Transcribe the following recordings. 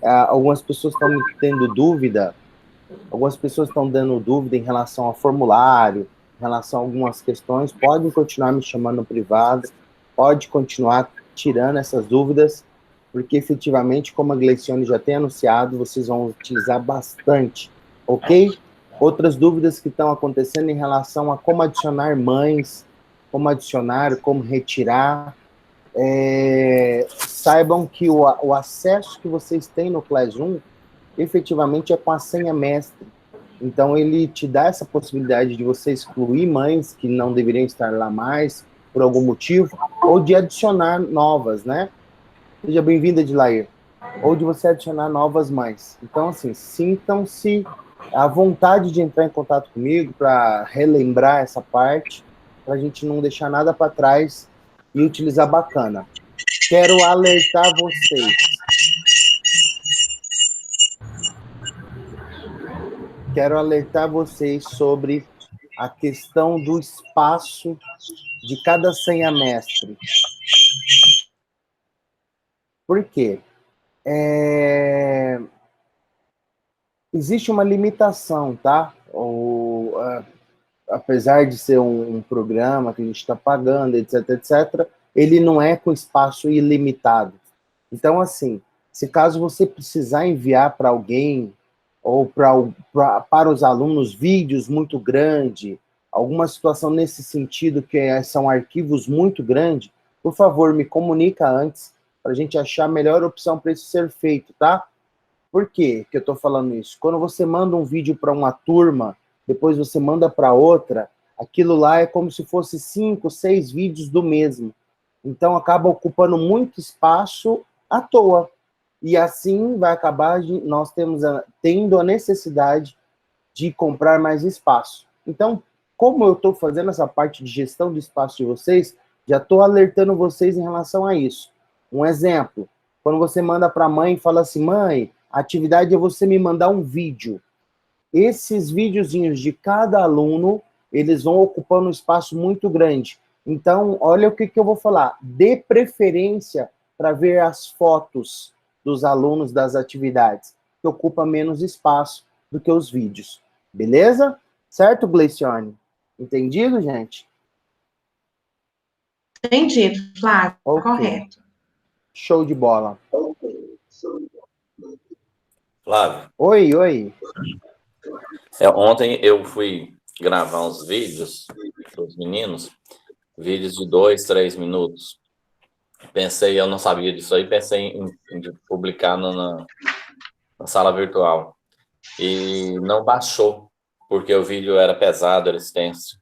Algumas pessoas estão tendo dúvida, algumas pessoas estão dando dúvida em relação ao formulário, em relação a algumas questões, podem continuar me chamando no privado, pode continuar tirando essas dúvidas, porque efetivamente, como a Gleicione já tem anunciado, vocês vão utilizar bastante, ok? Outras dúvidas que estão acontecendo em relação a como adicionar mães, como adicionar, como retirar, saibam que o acesso que vocês têm no Classroom efetivamente é com a senha mestre. Então, ele te dá essa possibilidade de você excluir mães que não deveriam estar lá mais, por algum motivo, ou de adicionar novas, né? Seja bem-vinda, Edilair. Ou de você adicionar novas mães. Então, assim, sintam-se à vontade de entrar em contato comigo para relembrar essa parte, para a gente não deixar nada para trás e utilizar bacana. Quero alertar vocês. Quero alertar vocês sobre a questão do espaço de cada senha mestre. Por quê? Existe uma limitação, tá? Apesar de ser um programa que a gente está pagando, etc, etc, ele não é com espaço ilimitado. Então, assim, se caso você precisar enviar para alguém ou para os alunos vídeos muito grandes, alguma situação nesse sentido que são arquivos muito grandes, por favor, me comunica antes para a gente achar a melhor opção para isso ser feito, tá? Por quê que eu estou falando isso? Quando você manda um vídeo para uma turma, depois você manda para outra, aquilo lá é como se fosse 5, 6 vídeos do mesmo. Então, acaba ocupando muito espaço à toa. E assim vai acabar, nós tendo a necessidade de comprar mais espaço. Então, como eu estou fazendo essa parte de gestão do espaço de vocês, já estou alertando vocês em relação a isso. Um exemplo, quando você manda para a mãe e fala assim, mãe, a atividade é você me mandar um vídeo. Esses videozinhos de cada aluno, eles vão ocupando um espaço muito grande. Então, olha o que eu vou falar. Dê preferência para ver as fotos dos alunos das atividades, que ocupa menos espaço do que os vídeos. Beleza? Certo, Gleicione? Entendido, gente? Entendido, Flávio. Ok. Correto. Show de bola. Flávio. Oi. Ontem eu fui gravar uns vídeos para os meninos, vídeos de 2, 3 minutos. Eu não sabia disso aí, pensei em publicar na sala virtual. E não baixou, porque o vídeo era pesado, era extenso.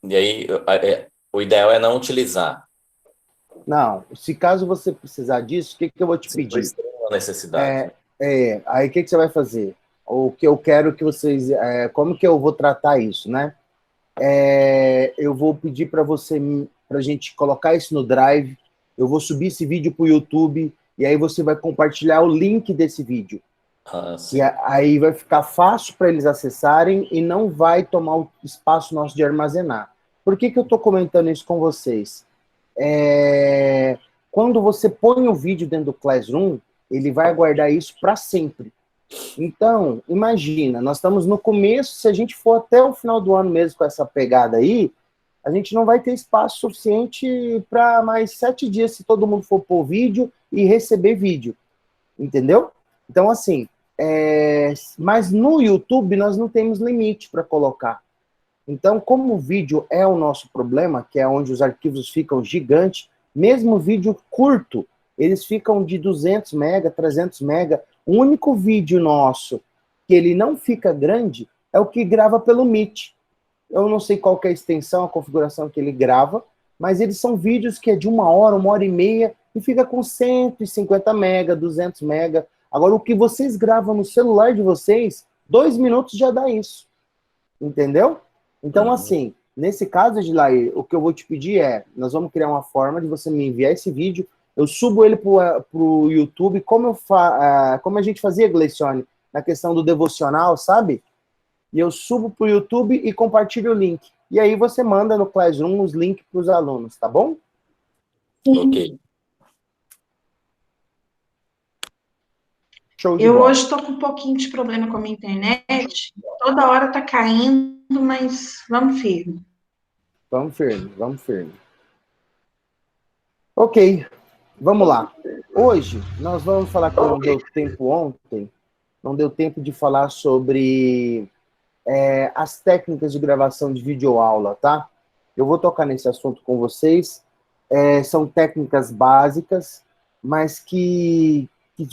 E aí, o ideal é não utilizar. Não, se caso você precisar disso, o que eu vou te pedir? Se for uma necessidade. Aí o que você vai fazer? O que eu quero que vocês... como que eu vou tratar isso, né? Eu vou pedir para a gente colocar isso no Drive, eu vou subir esse vídeo para o YouTube, e aí você vai compartilhar o link desse vídeo. E aí vai ficar fácil para eles acessarem e não vai tomar o espaço nosso de armazenar. Por que eu estou comentando isso com vocês? Quando você põe o vídeo dentro do Classroom, ele vai guardar isso para sempre. Então, imagina, nós estamos no começo, se a gente for até o final do ano mesmo com essa pegada aí, a gente não vai ter espaço suficiente para mais 7 dias se todo mundo for pôr vídeo e receber vídeo, entendeu? Então, assim, mas no YouTube nós não temos limite para colocar. Então, como o vídeo é o nosso problema, que é onde os arquivos ficam gigantes, mesmo vídeo curto, eles ficam de 200 mega, 300 mega. O único vídeo nosso que ele não fica grande é o que grava pelo Meet. Eu não sei qual que é a extensão, a configuração que ele grava, mas eles são vídeos que é de 1 hora e meia, e fica com 150 mega, 200 mega. Agora, o que vocês gravam no celular de vocês, 2 minutos já dá isso. Entendeu? Então, assim, nesse caso, Edilair, o que eu vou te pedir nós vamos criar uma forma de você me enviar esse vídeo, eu subo ele pro YouTube, como a gente fazia, Gleicione, na questão do devocional, sabe? E eu subo pro YouTube e compartilho o link. E aí você manda no Classroom os links para os alunos, tá bom? Ok. Show de Eu bola. hoje estou com um pouquinho de problema com a minha internet. Toda hora está caindo, mas vamos firme. Vamos firme, vamos firme. Ok, vamos lá. Hoje, nós vamos falar que não deu tempo ontem, não deu tempo de falar sobre as técnicas de gravação de videoaula, tá? Eu vou tocar nesse assunto com vocês. São técnicas básicas, mas que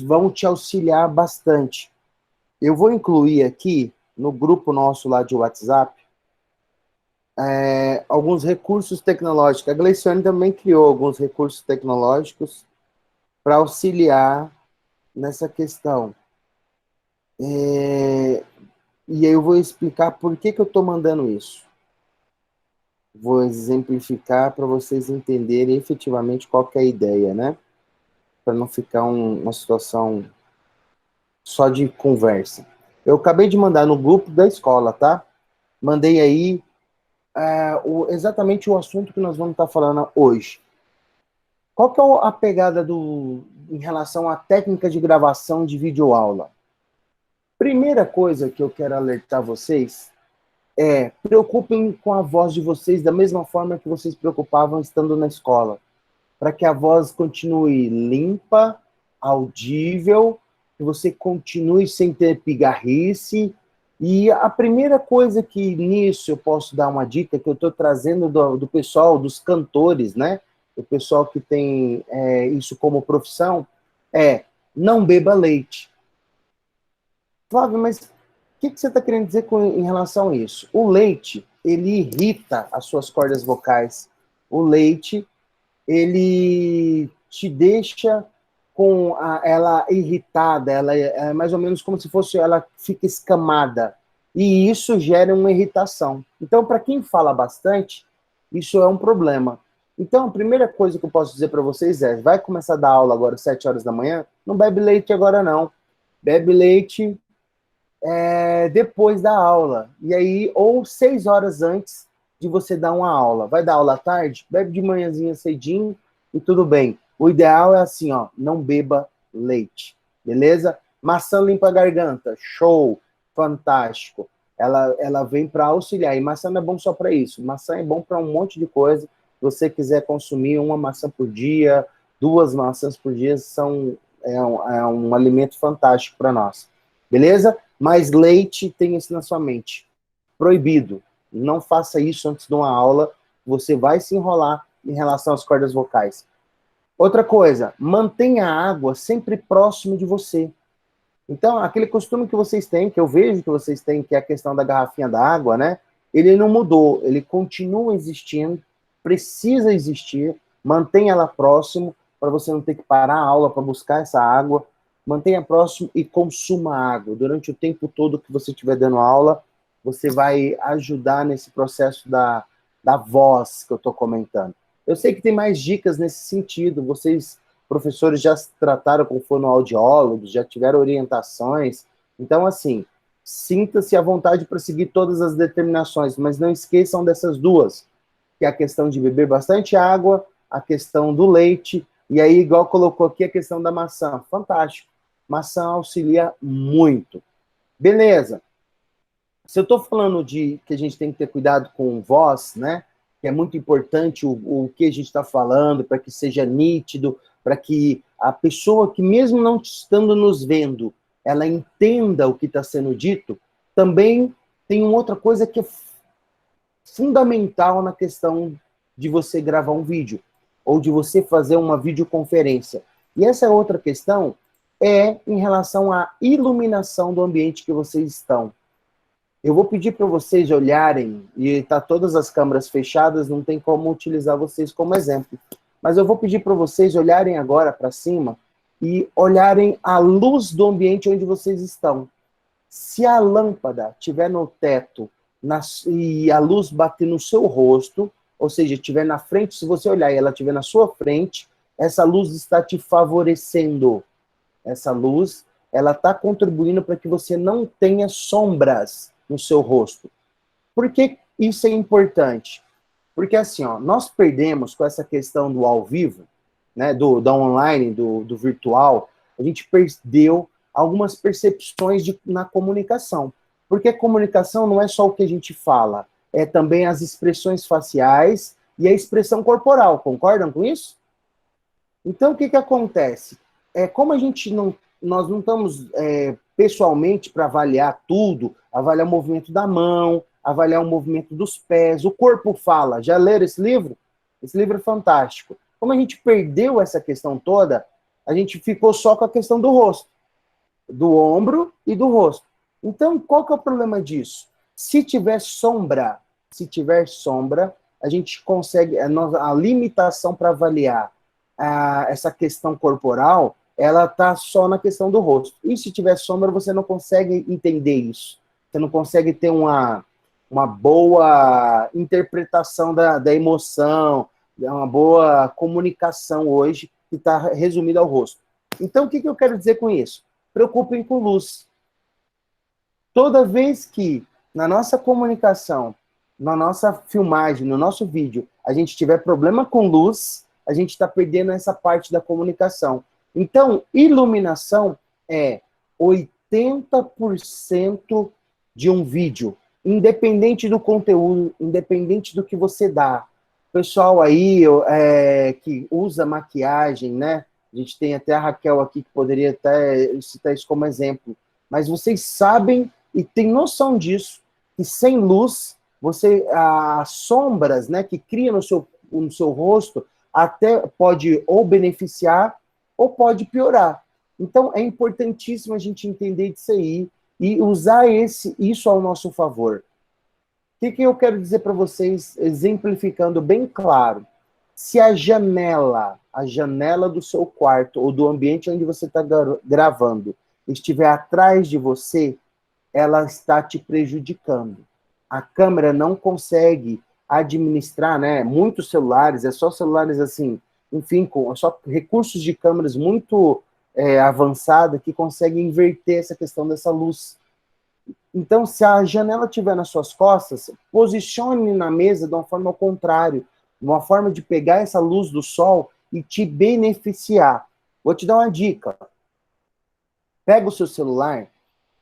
vão te auxiliar bastante. Eu vou incluir aqui, no grupo nosso lá de WhatsApp, alguns recursos tecnológicos. A Gleiciane também criou alguns recursos tecnológicos para auxiliar nessa questão. E aí eu vou explicar por que eu estou mandando isso. Vou exemplificar para vocês entenderem efetivamente qual que é a ideia, né? Para não ficar uma situação só de conversa. Eu acabei de mandar no grupo da escola, tá? Mandei aí exatamente o assunto que nós vamos estar falando hoje. Qual que é a pegada em relação à técnica de gravação de videoaula? Primeira coisa que eu quero alertar vocês preocupem com a voz de vocês da mesma forma que vocês preocupavam estando na escola, para que a voz continue limpa, audível, que você continue sem ter pigarrice. E a primeira coisa que nisso eu posso dar uma dica, que eu estou trazendo do pessoal, dos cantores, né? O pessoal que tem isso como profissão, não beba leite. Flávio, mas o que você está querendo dizer em relação a isso? O leite, ele irrita as suas cordas vocais. O leite, ele te deixa com ela irritada, ela é mais ou menos como se fosse, ela fica escamada. E isso gera uma irritação. Então, para quem fala bastante, isso é um problema. Então, a primeira coisa que eu posso dizer para vocês vai começar a dar aula agora às 7 horas da manhã? Não bebe leite agora, não. Bebe leite depois da aula. E aí, ou 6 horas antes de você dar uma aula. Vai dar aula à tarde? Bebe de manhãzinha cedinho e tudo bem. O ideal é assim, ó, não beba leite, beleza? Maçã limpa a garganta, show, fantástico. Ela vem para auxiliar. E maçã não é bom só para isso. Maçã é bom para um monte de coisa. Se você quiser consumir uma maçã por dia, 2 maçãs por dia, é um alimento fantástico para nós. Beleza? Mas leite, tem isso na sua mente. Proibido. Não faça isso antes de uma aula. Você vai se enrolar em relação às cordas vocais. Outra coisa, mantenha a água sempre próximo de você. Então, aquele costume que vocês têm, que eu vejo que vocês têm, que é a questão da garrafinha da água, né? Ele não mudou, ele continua existindo, precisa existir, mantenha ela próximo, para você não ter que parar a aula para buscar essa água. Mantenha próximo e consuma água. Durante o tempo todo que você estiver dando aula, você vai ajudar nesse processo da voz que eu estou comentando. Eu sei que tem mais dicas nesse sentido. Vocês, professores, já se trataram com fonoaudiólogos, já tiveram orientações. Então, assim, sinta-se à vontade para seguir todas as determinações, mas não esqueçam dessas duas, que é a questão de beber bastante água, a questão do leite, e aí, igual colocou aqui, a questão da maçã. Fantástico. Maçã auxilia muito. Beleza. Se eu estou falando de que a gente tem que ter cuidado com voz, né? Que é muito importante o que a gente está falando, para que seja nítido, para que a pessoa que, mesmo não estando nos vendo, ela entenda o que está sendo dito, também tem uma outra coisa que é fundamental na questão de você gravar um vídeo, ou de você fazer uma videoconferência. E essa outra questão em relação à iluminação do ambiente que vocês estão. Eu vou pedir para vocês olharem, e tá todas as câmeras fechadas, não tem como utilizar vocês como exemplo, mas eu vou pedir para vocês olharem agora para cima e olharem a luz do ambiente onde vocês estão. Se a lâmpada estiver no teto e a luz bater no seu rosto, ou seja, estiver na frente, se você olhar e ela estiver na sua frente, essa luz está te favorecendo. Essa luz, ela está contribuindo para que você não tenha sombras no seu rosto. Por que isso é importante? Porque assim, ó, nós perdemos com essa questão do ao vivo, né, da online, do virtual, a gente perdeu algumas percepções na comunicação. Porque comunicação não é só o que a gente fala, é também as expressões faciais e a expressão corporal. Concordam com isso? Então, o que acontece? Como nós não estamos pessoalmente para avaliar tudo, avaliar o movimento da mão, avaliar o movimento dos pés, o corpo fala. Já leram esse livro? Esse livro é fantástico. Como a gente perdeu essa questão toda, a gente ficou só com a questão do rosto, do ombro e do rosto. Então, qual que é o problema disso? Se tiver sombra, a gente consegue, a limitação para avaliar essa questão corporal, ela está só na questão do rosto. E se tiver sombra, você não consegue entender isso. Você não consegue ter uma boa interpretação da emoção, uma boa comunicação hoje, que está resumida ao rosto. Então, o que eu quero dizer com isso? Preocupem com luz. Toda vez que na nossa comunicação, na nossa filmagem, no nosso vídeo, a gente tiver problema com luz, a gente está perdendo essa parte da comunicação. Então, iluminação é 80% de um vídeo, independente do conteúdo, independente do que você dá. Pessoal aí que usa maquiagem, né? A gente tem até a Raquel aqui que poderia até citar isso como exemplo. Mas vocês sabem e têm noção disso, que sem luz, as sombras, né, que cria no seu rosto, até pode ou beneficiar ou pode piorar. Então, é importantíssimo a gente entender disso aí e usar isso ao nosso favor. O que eu quero dizer para vocês, exemplificando bem claro? Se a janela do seu quarto ou do ambiente onde você está gravando estiver atrás de você, ela está te prejudicando. A câmera não consegue administrar, né? Muitos celulares, é só celulares assim, enfim, só recursos de câmeras muito avançados que conseguem inverter essa questão dessa luz. Então, se a janela estiver nas suas costas, posicione na mesa de uma forma ao contrário, uma forma de pegar essa luz do sol e te beneficiar. Vou te dar uma dica. Pega o seu celular,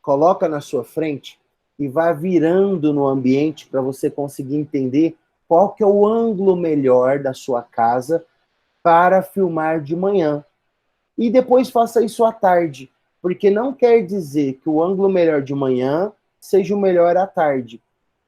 coloca na sua frente e vai virando no ambiente para você conseguir entender qual que é o ângulo melhor da sua casa para filmar de manhã. E depois faça isso à tarde, porque não quer dizer que o ângulo melhor de manhã seja o melhor à tarde.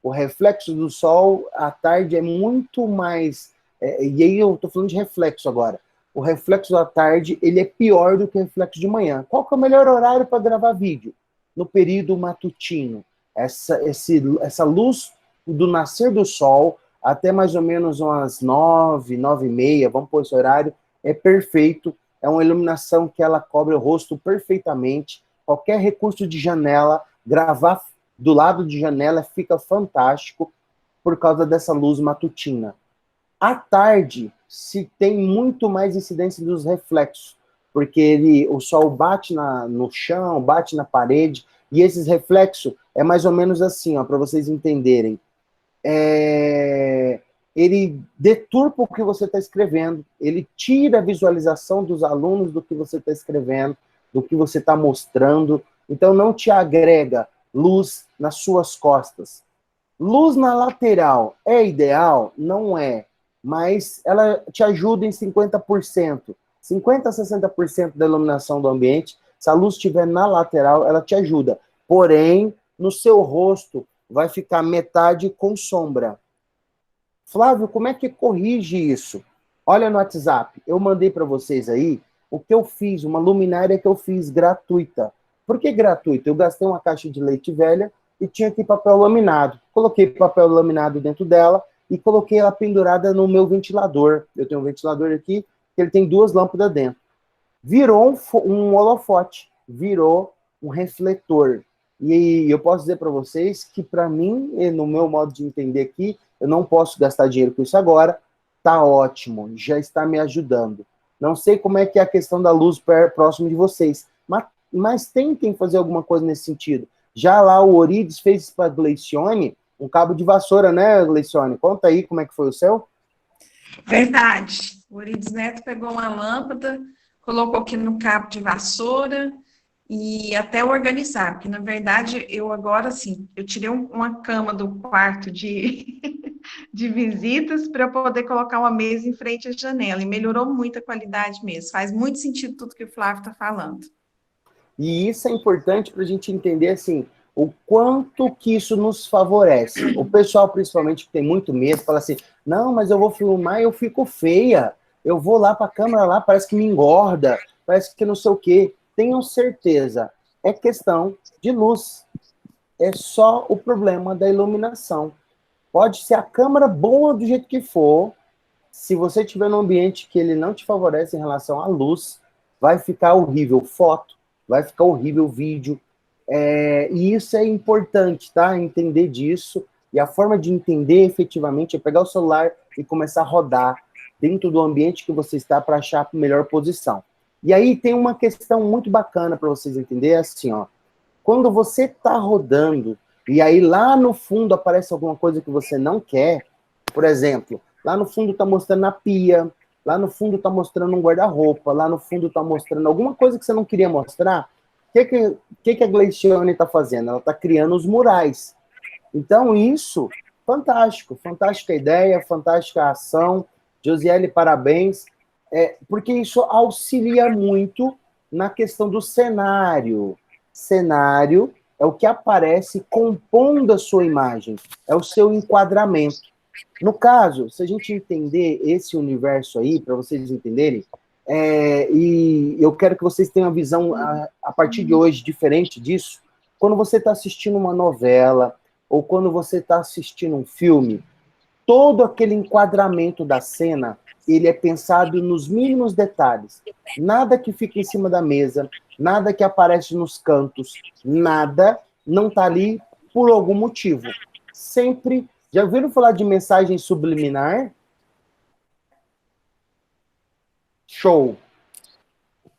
O reflexo do sol à tarde é muito mais... e aí eu estou falando de reflexo agora. O reflexo da tarde, ele é pior do que o reflexo de manhã. Qual que é o melhor horário para gravar vídeo? No período matutino. Essa luz do nascer do sol, até mais ou menos umas 9, 9h30, vamos pôr esse horário, é perfeito. É uma iluminação que ela cobre o rosto perfeitamente. Qualquer recurso de janela, gravar do lado de janela fica fantástico por causa dessa luz matutina. À tarde, se tem muito mais incidência dos reflexos, porque o sol bate no chão, bate na parede, e esses reflexos é mais ou menos assim, para vocês entenderem. Ele deturpa o que você está escrevendo, ele tira a visualização dos alunos do que você está escrevendo, do que você está mostrando, então não te agrega luz nas suas costas. Luz na lateral é ideal? Não é, mas ela te ajuda em 50%. 50% a 60% da iluminação do ambiente, se a luz estiver na lateral, ela te ajuda. Porém, no seu rosto, vai ficar metade com sombra. Flávio, como é que corrige isso? Olha no WhatsApp, eu mandei para vocês aí o que eu fiz, uma luminária que eu fiz gratuita. Por que gratuita? Eu gastei uma caixa de leite velha e tinha aqui papel laminado. Coloquei papel laminado dentro dela e coloquei ela pendurada no meu ventilador. Eu tenho um ventilador aqui, que ele tem 2 lâmpadas dentro. Virou um holofote, virou um refletor. E eu posso dizer para vocês que, para mim, no meu modo de entender aqui, eu não posso gastar dinheiro com isso agora, tá ótimo, já está me ajudando. Não sei como é que é a questão da luz próximo de vocês, mas tentem fazer alguma coisa nesse sentido. Já lá o Orides fez para a Gleicione um cabo de vassoura, né, Gleicione? Conta aí como é que foi o seu. Verdade. O Orides Neto pegou uma lâmpada, colocou aqui no cabo de vassoura e até organizar, porque na verdade eu agora assim, eu tirei uma cama do quarto de, de visitas para poder colocar uma mesa em frente à janela, e melhorou muito a qualidade mesmo. Faz muito sentido tudo que o Flávio está falando. E isso é importante para a gente entender, assim, o quanto que isso nos favorece. O pessoal, principalmente, que tem muito medo, fala assim, não, mas eu vou filmar e eu fico feia. Eu vou lá para a câmera, lá parece que me engorda, parece que não sei o quê. Tenham certeza, é questão de luz. É só o problema da iluminação. Pode ser a câmera boa do jeito que for, se você estiver num ambiente que ele não te favorece em relação à luz, vai ficar horrível foto, vai ficar horrível vídeo. E isso é importante, tá? Entender disso. E a forma de entender efetivamente é pegar o celular e começar a rodar dentro do ambiente que você está para achar a melhor posição. E aí tem uma questão muito bacana para vocês entenderem, assim, ó. Quando você está rodando, e aí lá no fundo aparece alguma coisa que você não quer, por exemplo, lá no fundo está mostrando a pia, lá no fundo está mostrando um guarda-roupa, lá no fundo está mostrando alguma coisa que você não queria mostrar, o que a Gleiciane está fazendo? Ela está criando os murais. Então, isso, fantástico, fantástica ideia, fantástica ação. Josiele, parabéns, porque isso auxilia muito na questão do cenário. Cenário é o que aparece compondo a sua imagem, é o seu enquadramento. No caso, se a gente entender esse universo aí, para vocês entenderem, e eu quero que vocês tenham uma visão, a partir de hoje, diferente disso, quando você está assistindo uma novela, ou quando você está assistindo um filme, todo aquele enquadramento da cena, ele é pensado nos mínimos detalhes. Nada que fica em cima da mesa, nada que aparece nos cantos, nada não está ali por algum motivo. Sempre. Já ouviram falar de mensagem subliminar? Show!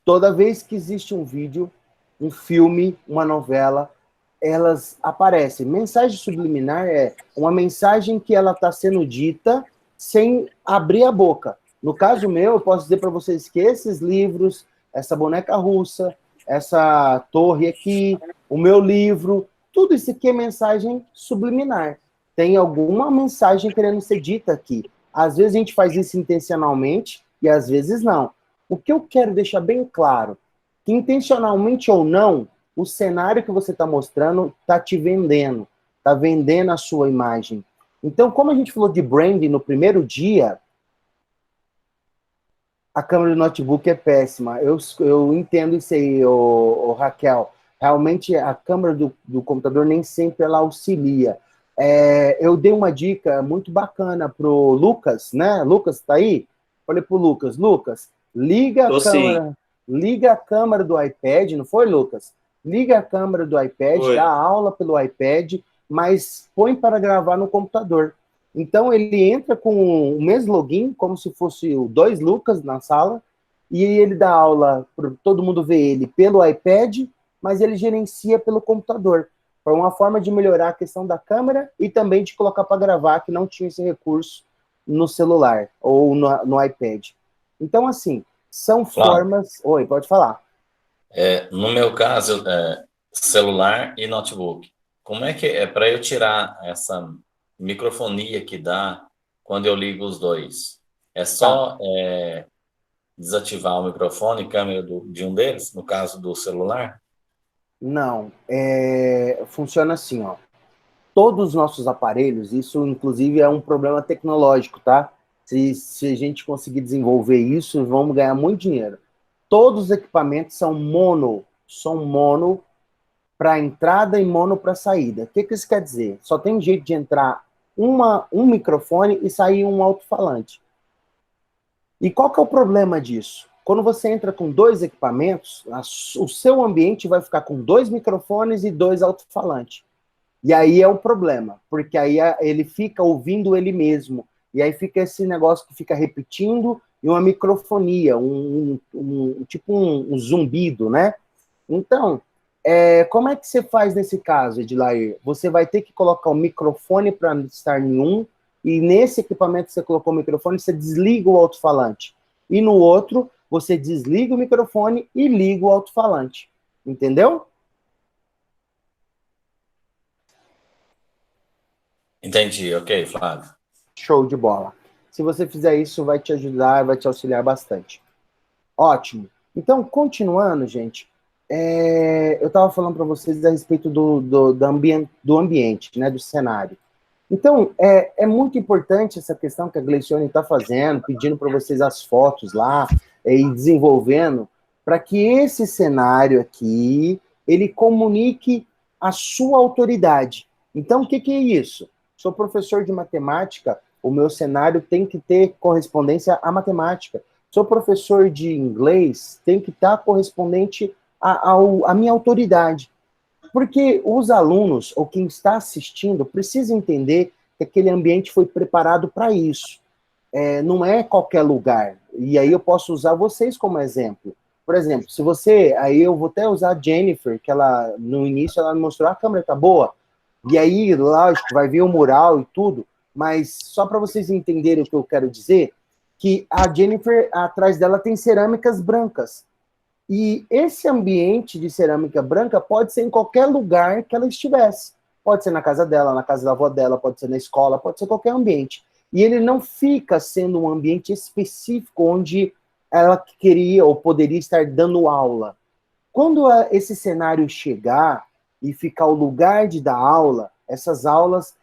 Toda vez que existe um vídeo, um filme, uma novela, elas aparecem. Mensagem subliminar é uma mensagem que ela está sendo dita sem abrir a boca. No caso meu, eu posso dizer para vocês que esses livros, essa boneca russa, essa torre aqui, o meu livro, tudo isso aqui é mensagem subliminar. Tem alguma mensagem querendo ser dita aqui. Às vezes a gente faz isso intencionalmente e às vezes não. O que eu quero deixar bem claro, que intencionalmente ou não, o cenário que você está mostrando está te vendendo, está vendendo a sua imagem. Então, como a gente falou de branding no primeiro dia, a câmera do notebook é péssima. Eu entendo isso aí, Raquel. Realmente, a câmera do computador nem sempre ela auxilia. Eu dei uma dica muito bacana pro Lucas, né? Lucas, tá aí? Falei pro Lucas, liga a câmera, liga a câmera do iPad, não foi, Lucas? Liga a câmera do iPad, dá aula pelo iPad, mas põe para gravar no computador. Então, ele entra com o mesmo login, como se fosse o 2 Lucas na sala, e ele dá aula para todo mundo ver ele pelo iPad, mas ele gerencia pelo computador. Foi uma forma de melhorar a questão da câmera e também de colocar para gravar, que não tinha esse recurso no celular ou no iPad. Então, assim, são formas... Oi, pode falar. No meu caso, celular e notebook. Como é que é para eu tirar essa microfonia que dá quando eu ligo os dois? É só desativar o microfone e câmera de um deles, no caso do celular? Não, funciona assim, ó. Todos os nossos aparelhos, isso inclusive é um problema tecnológico, tá? Se a gente conseguir desenvolver isso, vamos ganhar muito dinheiro. Todos os equipamentos são mono para entrada e mono para saída. O que isso quer dizer? Só tem jeito de entrar um microfone e sair um alto-falante. E qual que é o problema disso? Quando você entra com 2 equipamentos, o seu ambiente vai ficar com 2 microfones e 2 alto-falantes. E aí é o problema, porque aí ele fica ouvindo ele mesmo. E aí fica esse negócio que fica repetindo e uma microfonia, tipo um zumbido, né? Então, como é que você faz nesse caso, Edilair? Você vai ter que colocar o microfone para estar em um, e nesse equipamento que você colocou o microfone, você desliga o alto-falante. E no outro, você desliga o microfone e liga o alto-falante. Entendeu? Entendi, ok, Flávio. Show de bola. Se você fizer isso, vai te ajudar, vai te auxiliar bastante. Ótimo. Então, continuando, gente, eu estava falando para vocês a respeito do ambiente, né, do cenário. Então, é muito importante essa questão que a Gleicione está fazendo, pedindo para vocês as fotos lá, e desenvolvendo, para que esse cenário aqui, ele comunique a sua autoridade. Então, o que é isso? Sou professor de matemática, o meu cenário tem que ter correspondência à matemática. Sou professor de inglês, tem que estar correspondente à minha autoridade. Porque os alunos, ou quem está assistindo, precisa entender que aquele ambiente foi preparado para isso. Não é qualquer lugar. E aí eu posso usar vocês como exemplo. Por exemplo, se você... Aí eu vou até usar a Jennifer, que ela, no início, ela me mostrou, a câmera tá boa. E aí, lógico, vai vir o mural e tudo, mas só para vocês entenderem o que eu quero dizer, que a Jennifer, atrás dela, tem cerâmicas brancas. E esse ambiente de cerâmica branca pode ser em qualquer lugar que ela estivesse. Pode ser na casa dela, na casa da avó dela, pode ser na escola, pode ser qualquer ambiente. E ele não fica sendo um ambiente específico onde ela queria ou poderia estar dando aula. Quando esse cenário chegar e ficar o lugar de dar aula, essas aulas,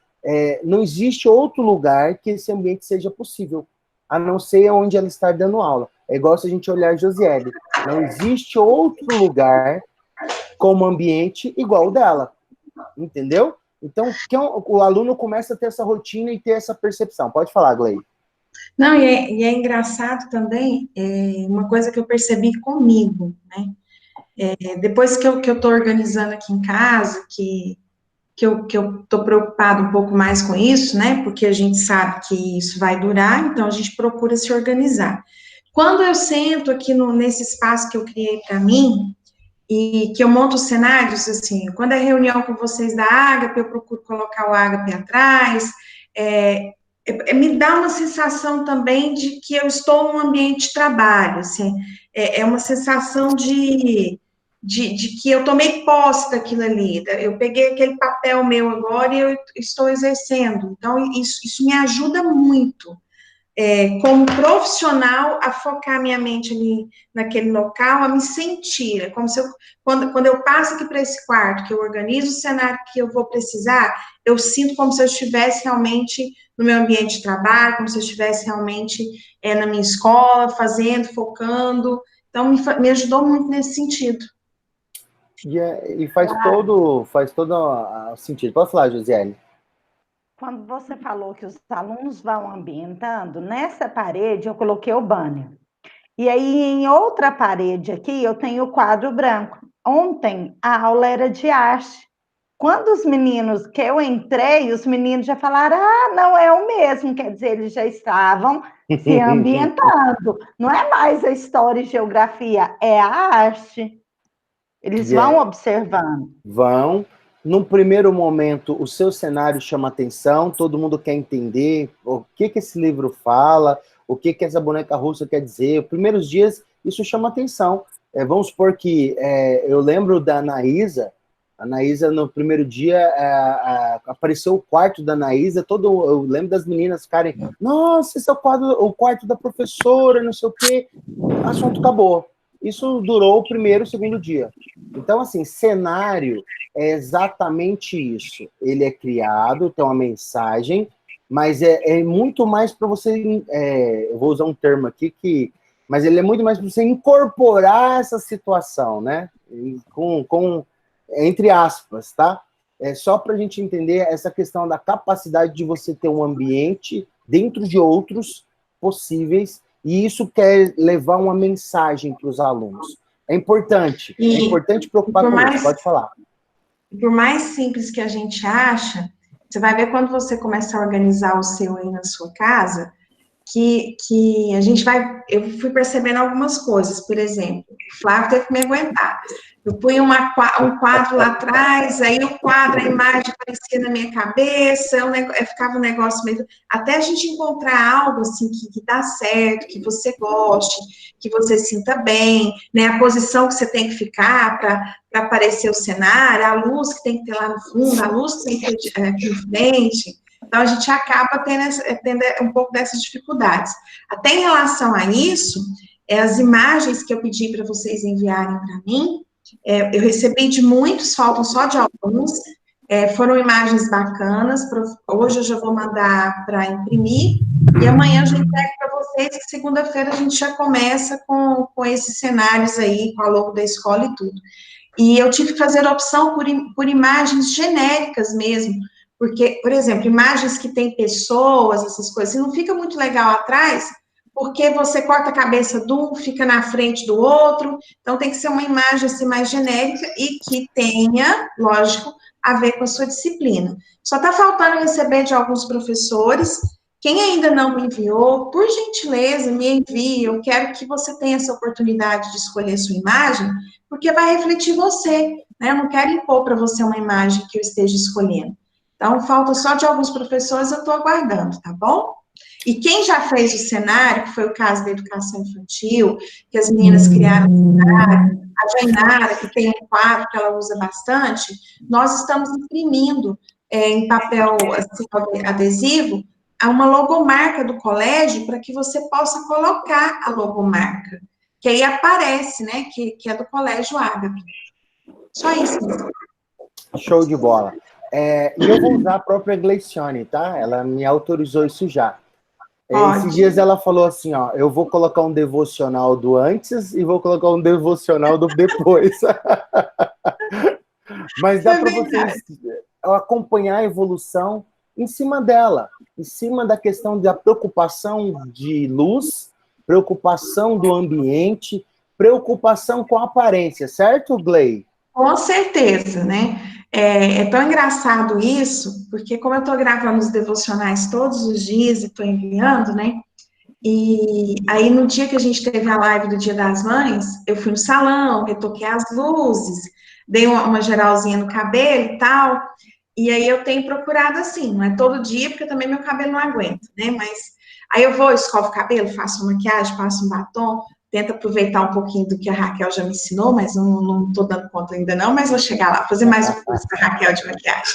não existe outro lugar que esse ambiente seja possível, a não ser onde ela está dando aula. É igual se a gente olhar Josiele. Não existe outro lugar como ambiente igual o dela. Entendeu? Então, o aluno começa a ter essa rotina e ter essa percepção. Pode falar, Glei. Não, e é engraçado também, uma coisa que eu percebi comigo, né? Depois que eu estou organizando aqui em casa, que eu estou preocupada um pouco mais com isso, né? Porque a gente sabe que isso vai durar, então a gente procura se organizar. Quando eu sento aqui nesse espaço que eu criei para mim, e que eu monto os cenários, assim, quando é reunião com vocês da Ágape, eu procuro colocar o Ágape atrás, me dá uma sensação também de que eu estou num ambiente de trabalho, assim, é uma sensação de que eu tomei posse daquilo ali, eu peguei aquele papel meu agora e eu estou exercendo, então isso me ajuda muito, como profissional, a focar minha mente ali naquele local, a me sentir, é como se quando eu passo aqui para esse quarto, que eu organizo o cenário que eu vou precisar, eu sinto como se eu estivesse realmente no meu ambiente de trabalho, como se eu estivesse realmente na minha escola, fazendo, focando, então me ajudou muito nesse sentido. E faz todo o sentido. Pode falar, Josiele. Quando você falou que os alunos vão ambientando, nessa parede eu coloquei o banner. E aí, em outra parede aqui, eu tenho o quadro branco. Ontem, a aula era de arte. Quando os meninos, que eu entrei, os meninos já falaram, não é o mesmo, quer dizer, eles já estavam se ambientando. Não é mais a história e geografia, é a arte. Eles vão observando. Vão. Num primeiro momento, o seu cenário chama atenção, todo mundo quer entender o que esse livro fala, o que essa boneca russa quer dizer. Os primeiros dias, isso chama atenção. Vamos supor que eu lembro da Anaísa, a Anaísa, no primeiro dia, apareceu o quarto da Anaísa, eu lembro das meninas ficarem, nossa, esse é o quarto da professora, não sei o quê. Assunto acabou. Isso durou o primeiro e o segundo dia. Então, assim, cenário é exatamente isso. Ele é criado, tem uma mensagem, mas é muito mais para você... eu vou usar um termo aqui mas ele é muito mais para você incorporar essa situação, né? Entre aspas, tá? É só para a gente entender essa questão da capacidade de você ter um ambiente dentro de outros possíveis, e isso quer levar uma mensagem para os alunos. É importante preocupar com isso, pode falar. Por mais simples que a gente acha, você vai ver quando você começa a organizar o seu aí na sua casa, que a gente vai... Eu fui percebendo algumas coisas, por exemplo, o Flávio teve que me aguentar. Eu punha um quadro lá atrás, aí o quadro, a imagem aparecia na minha cabeça, ficava um negócio meio... Até a gente encontrar algo, assim, que dá certo, que você goste, que você sinta bem, né? A posição que você tem que ficar para aparecer o cenário, a luz que tem que ter lá no fundo, a luz que tem que ter aqui em frente. Então, a gente acaba tendo um pouco dessas dificuldades. Até em relação a isso, as imagens que eu pedi para vocês enviarem para mim, eu recebi de muitos, faltam só de alguns, foram imagens bacanas, hoje eu já vou mandar para imprimir, e amanhã eu já entrego para vocês, que segunda-feira a gente já começa com esses cenários aí, com a logo da escola e tudo. E eu tive que fazer opção por imagens genéricas mesmo, porque, por exemplo, imagens que tem pessoas, essas coisas, não fica muito legal atrás, porque você corta a cabeça de um, fica na frente do outro, então tem que ser uma imagem assim, mais genérica e que tenha, lógico, a ver com a sua disciplina. Só está faltando receber de alguns professores. Quem ainda não me enviou, por gentileza, me envie. Eu quero que você tenha essa oportunidade de escolher sua imagem, porque vai refletir você, né? Eu não quero impor para você uma imagem que eu esteja escolhendo. Então, falta só de alguns professores, eu estou aguardando, tá bom? E quem já fez o cenário, que foi o caso da educação infantil, que as meninas criaram o cenário, a Jainara, que tem um quadro que ela usa bastante, nós estamos imprimindo em papel assim, adesivo uma logomarca do colégio para que você possa colocar a logomarca, que aí aparece, né, que é do Colégio Ágape. Só isso. Show de bola. E eu vou usar a própria Gleicione, tá? Ela me autorizou isso já. Esses dias ela falou assim, ó, eu vou colocar um devocional do antes e vou colocar um devocional do depois. Mas dá para vocês acompanhar a evolução em cima dela, em cima da questão da preocupação de luz, preocupação do ambiente, preocupação com a aparência, certo, Glei? Com certeza, né? É tão engraçado isso, porque como eu estou gravando os devocionais todos os dias e estou enviando, né? E aí, no dia que a gente teve a live do Dia das Mães, eu fui no salão, retoquei as luzes, dei uma geralzinha no cabelo e tal, e aí eu tenho procurado assim, não é todo dia, porque também meu cabelo não aguenta, né? Mas aí eu vou, escovo o cabelo, faço maquiagem, passo um batom, tento aproveitar um pouquinho do que a Raquel já me ensinou, mas não estou dando conta ainda não, mas vou chegar lá, fazer mais um curso da Raquel de maquiagem.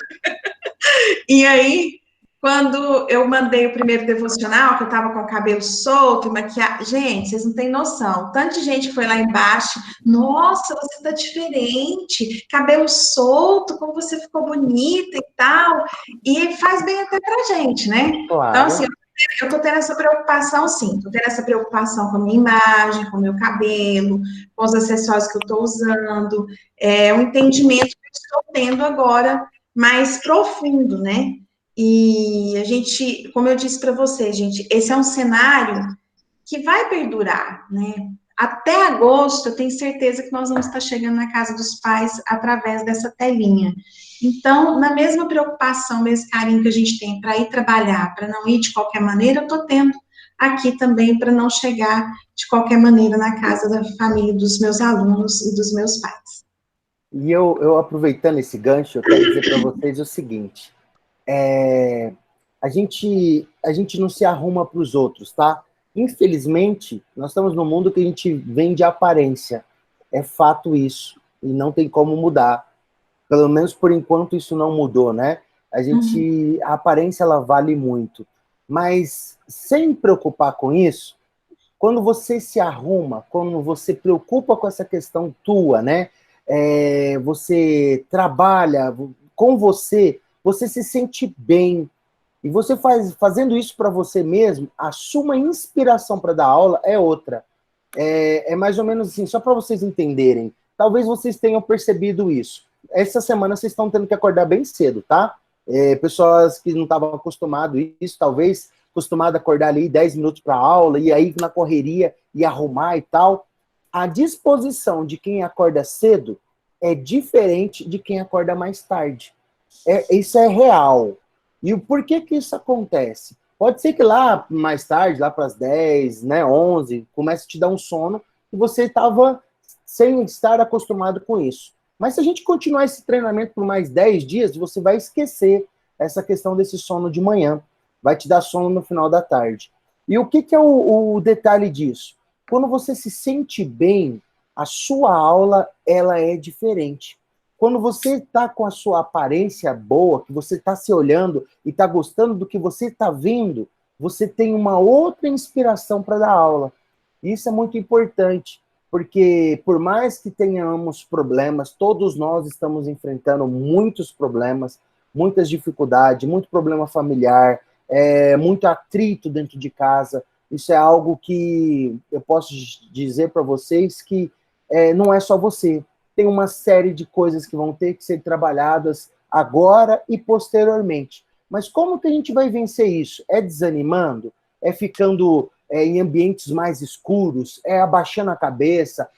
E aí, quando eu mandei o primeiro devocional, que eu estava com o cabelo solto e maquiagem, gente, vocês não têm noção, tanta gente que foi lá embaixo, nossa, você está diferente, cabelo solto, como você ficou bonita e tal, e faz bem até pra gente, né? Claro. Então, assim, eu estou tendo essa preocupação, sim. Estou tendo essa preocupação com a minha imagem, com o meu cabelo, com os acessórios que eu estou usando. Um entendimento que eu estou tendo agora mais profundo, né? E a gente, como eu disse para vocês, gente, esse é um cenário que vai perdurar, né? Até agosto, eu tenho certeza que nós vamos estar chegando na casa dos pais através dessa telinha. Então, na mesma preocupação, mesmo carinho que a gente tem para ir trabalhar, para não ir de qualquer maneira, eu estou tendo aqui também para não chegar de qualquer maneira na casa da família dos meus alunos e dos meus pais. E eu aproveitando esse gancho, eu quero dizer para vocês o seguinte, a gente não se arruma para os outros, tá? Infelizmente, nós estamos num mundo que a gente vende aparência. É fato isso. E não tem como mudar. Pelo menos por enquanto isso não mudou, né? A aparência, ela vale muito. Mas sem preocupar com isso, quando você se arruma, quando você preocupa com essa questão tua, né? Você trabalha com você se sente bem. E você fazendo isso para você mesmo, a sua inspiração para dar aula é outra. É mais ou menos assim, só para vocês entenderem. Talvez vocês tenham percebido isso. Essa semana vocês estão tendo que acordar bem cedo, tá? Pessoas que não estavam acostumadas a isso, talvez acostumado a acordar ali 10 minutos para aula, e aí na correria, e arrumar e tal. A disposição de quem acorda cedo é diferente de quem acorda mais tarde. Isso é real. E o porquê que isso acontece? Pode ser que lá mais tarde, lá para as 10, né, 11, comece a te dar um sono e você estava sem estar acostumado com isso. Mas se a gente continuar esse treinamento por mais 10 dias, você vai esquecer essa questão desse sono de manhã. Vai te dar sono no final da tarde. E o que é o detalhe disso? Quando você se sente bem, a sua aula ela é diferente. Quando você está com a sua aparência boa, que você está se olhando e está gostando do que você está vendo, você tem uma outra inspiração para dar aula. Isso é muito importante, porque por mais que tenhamos problemas, todos nós estamos enfrentando muitos problemas, muitas dificuldades, muito problema familiar, muito atrito dentro de casa. Isso é algo que eu posso dizer para vocês que não é só você. Tem uma série de coisas que vão ter que ser trabalhadas agora e posteriormente. Mas como que a gente vai vencer isso? É desanimando? É ficando em ambientes mais escuros? É abaixando a cabeça?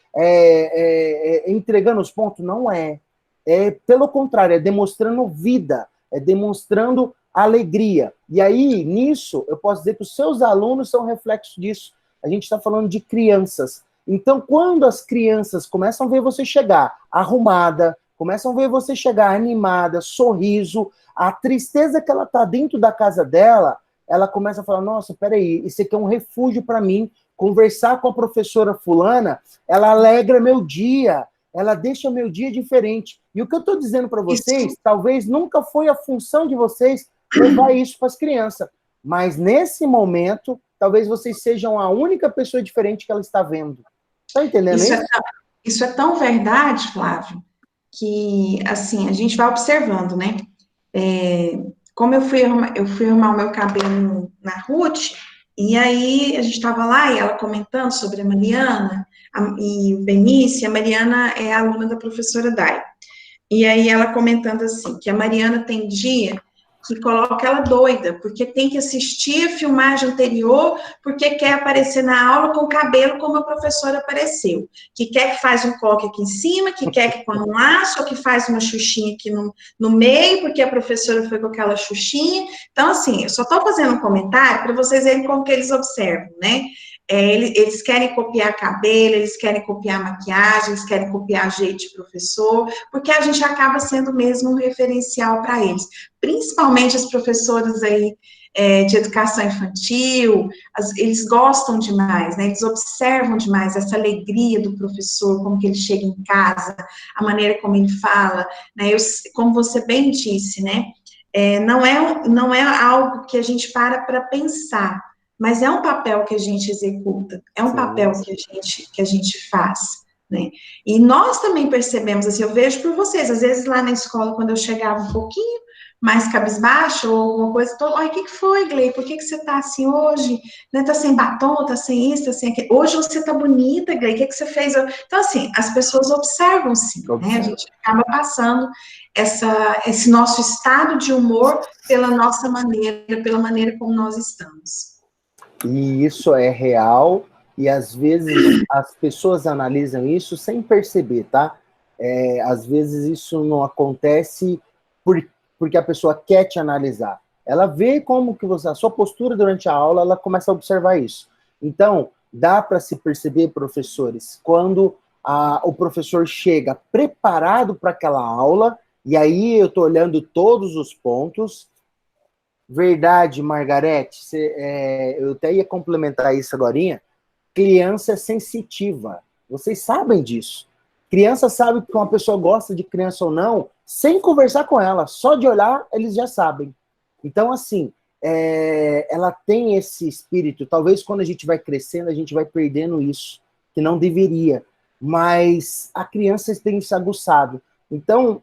Entregando os pontos? Não é. Pelo contrário, é demonstrando vida, é demonstrando alegria. E aí, nisso, eu posso dizer que os seus alunos são reflexo disso. A gente está falando de crianças. Então, quando as crianças começam a ver você chegar arrumada, começam a ver você chegar animada, sorriso, a tristeza que ela está dentro da casa dela, ela começa a falar, nossa, peraí, isso aqui é um refúgio para mim. Conversar com a professora fulana, ela alegra meu dia, ela deixa meu dia diferente. E o que eu estou dizendo para vocês, talvez nunca foi a função de vocês levar isso para as crianças. Mas nesse momento, talvez vocês sejam a única pessoa diferente que ela está vendo. Está entendendo isso? Isso é tão verdade, Flávio, que, assim, a gente vai observando, né? Como eu fui arrumar o meu cabelo na Ruth, e aí a gente estava lá e ela comentando sobre a Mariana e o Benício, a Mariana é aluna da professora Dai. E aí ela comentando assim, que a Mariana tem dia que coloca ela doida, porque tem que assistir a filmagem anterior, porque quer aparecer na aula com o cabelo como a professora apareceu, que quer que faz um coque aqui em cima, que quer que põe um laço, ou que faz uma xuxinha aqui no meio, porque a professora foi com aquela xuxinha. Então, assim, eu só estou fazendo um comentário para vocês verem como que eles observam, né? Eles querem copiar cabelo, eles querem copiar maquiagem, eles querem copiar jeito de professor, porque a gente acaba sendo mesmo um referencial para eles. Principalmente as professoras aí de educação infantil, eles gostam demais, né? Eles observam demais essa alegria do professor, como que ele chega em casa, a maneira como ele fala, né? Como você bem disse, né? Não é algo que a gente para pensar, mas é um papel que a gente executa, é um papel que a gente faz, né? E nós também percebemos, assim, eu vejo por vocês, às vezes lá na escola, quando eu chegava um pouquinho mais cabisbaixo ou alguma coisa, ai, o que foi, Glei? Por que você tá assim hoje? Né? Tá sem batom, tá sem isso, tá sem aquilo. Hoje você tá bonita, Glei, o que você fez? Então, assim, as pessoas observam sim, né? A gente acaba passando esse nosso estado de humor pela nossa maneira, pela maneira como nós estamos. E isso é real, e às vezes as pessoas analisam isso sem perceber, tá? Às vezes isso não acontece porque a pessoa quer te analisar. Ela vê como que a sua postura durante a aula, ela começa a observar isso. Então, dá para se perceber, professores, quando o professor chega preparado para aquela aula, e aí eu estou olhando todos os pontos. Verdade, Margarete, eu até ia complementar isso agorinha. Criança é sensitiva. Vocês sabem disso. Criança sabe que uma pessoa gosta de criança ou não, sem conversar com ela. Só de olhar, eles já sabem. Então, assim, ela tem esse espírito. Talvez quando a gente vai crescendo, a gente vai perdendo isso, que não deveria. Mas a criança tem isso aguçado. Então,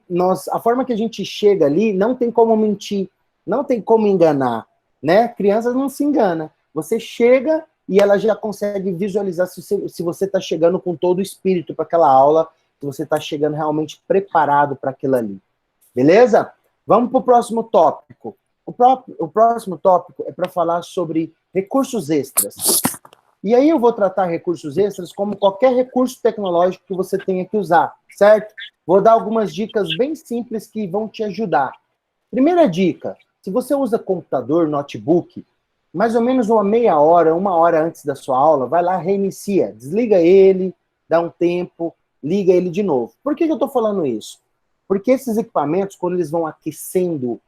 a forma que a gente chega ali, não tem como mentir. Não tem como enganar, né? Crianças não se engana. Você chega e ela já consegue visualizar se você está chegando com todo o espírito para aquela aula, se você está chegando realmente preparado para aquilo ali. Beleza? Vamos para o próximo tópico. O próximo tópico é para falar sobre recursos extras. E aí eu vou tratar recursos extras como qualquer recurso tecnológico que você tenha que usar, certo? Vou dar algumas dicas bem simples que vão te ajudar. Primeira dica. Se você usa computador, notebook, mais ou menos uma meia hora, 1 hora antes da sua aula, vai lá, reinicia, desliga ele, dá um tempo, liga ele de novo. Por que eu estou falando isso? Porque esses equipamentos, quando eles vão aquecendo,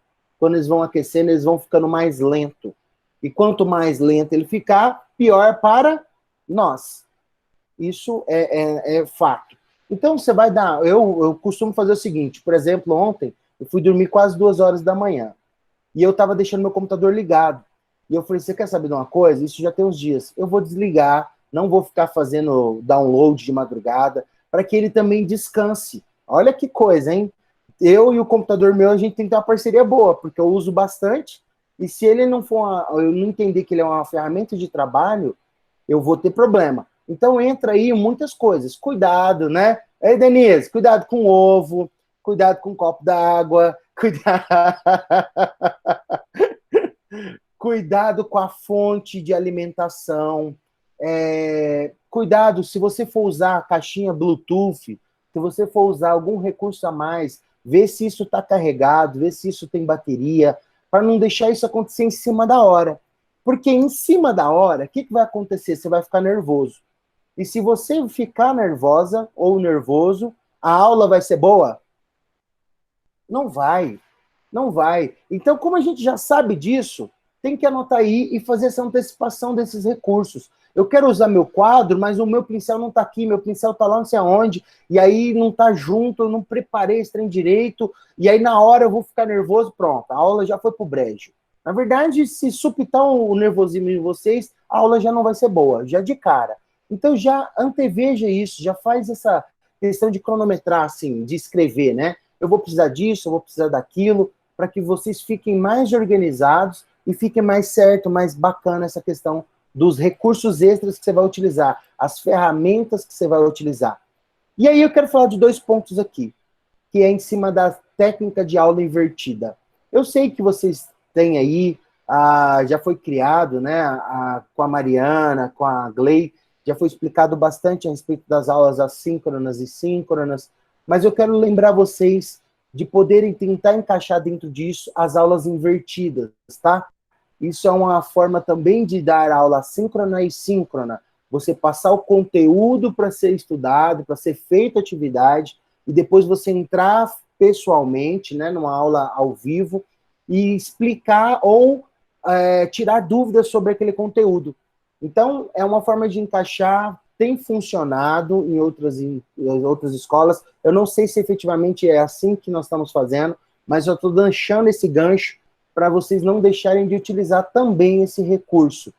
eles vão ficando mais lento. E quanto mais lento ele ficar, pior para nós. Isso é fato. Então, você vai dar... Eu costumo fazer o seguinte, por exemplo, ontem, eu fui dormir quase 2 horas da manhã. E eu estava deixando meu computador ligado. E eu falei, você quer saber de uma coisa? Isso já tem uns dias. Eu vou desligar, não vou ficar fazendo download de madrugada, para que ele também descanse. Olha que coisa, hein? Eu e o computador meu, a gente tem que ter uma parceria boa, porque eu uso bastante, e se ele não for, eu não entender que ele é uma ferramenta de trabalho, eu vou ter problema. Então entra aí muitas coisas. Cuidado, né? Ei, Denise, cuidado com o ovo, cuidado com o copo d'água, cuidado com a fonte de alimentação, cuidado se você for usar a caixinha Bluetooth, se você for usar algum recurso a mais, vê se isso está carregado, vê se isso tem bateria, para não deixar isso acontecer em cima da hora. Porque em cima da hora, o que vai acontecer? Você vai ficar nervoso. E se você ficar nervosa ou nervoso, a aula vai ser boa? Não vai. Não vai. Então, como a gente já sabe disso, tem que anotar aí e fazer essa antecipação desses recursos. Eu quero usar meu quadro, mas o meu pincel não está aqui, meu pincel está lá não sei aonde, e aí não está junto, eu não preparei esse trem direito, e aí na hora eu vou ficar nervoso, pronto, a aula já foi pro brejo. Na verdade, se supitar o nervosismo de vocês, a aula já não vai ser boa, já de cara. Então já anteveja isso, já faz essa questão de cronometrar, assim, de escrever, né? Eu vou precisar disso, eu vou precisar daquilo, para que vocês fiquem mais organizados e fique mais certo, mais bacana essa questão dos recursos extras que você vai utilizar, as ferramentas que você vai utilizar. E aí eu quero falar de 2 pontos aqui, que é em cima da técnica de aula invertida. Eu sei que vocês têm aí, já foi criado, né, com a Mariana, com a Gley, já foi explicado bastante a respeito das aulas assíncronas e síncronas, mas eu quero lembrar vocês de poderem tentar encaixar dentro disso as aulas invertidas, tá? Isso é uma forma também de dar aula síncrona e síncrona. Você passar o conteúdo para ser estudado, para ser feita atividade, e depois você entrar pessoalmente, né, numa aula ao vivo, e explicar ou tirar dúvidas sobre aquele conteúdo. Então, é uma forma de encaixar, tem funcionado em outras escolas. Eu não sei se efetivamente é assim que nós estamos fazendo, mas eu estou deixando esse gancho para vocês não deixarem de utilizar também esse recurso.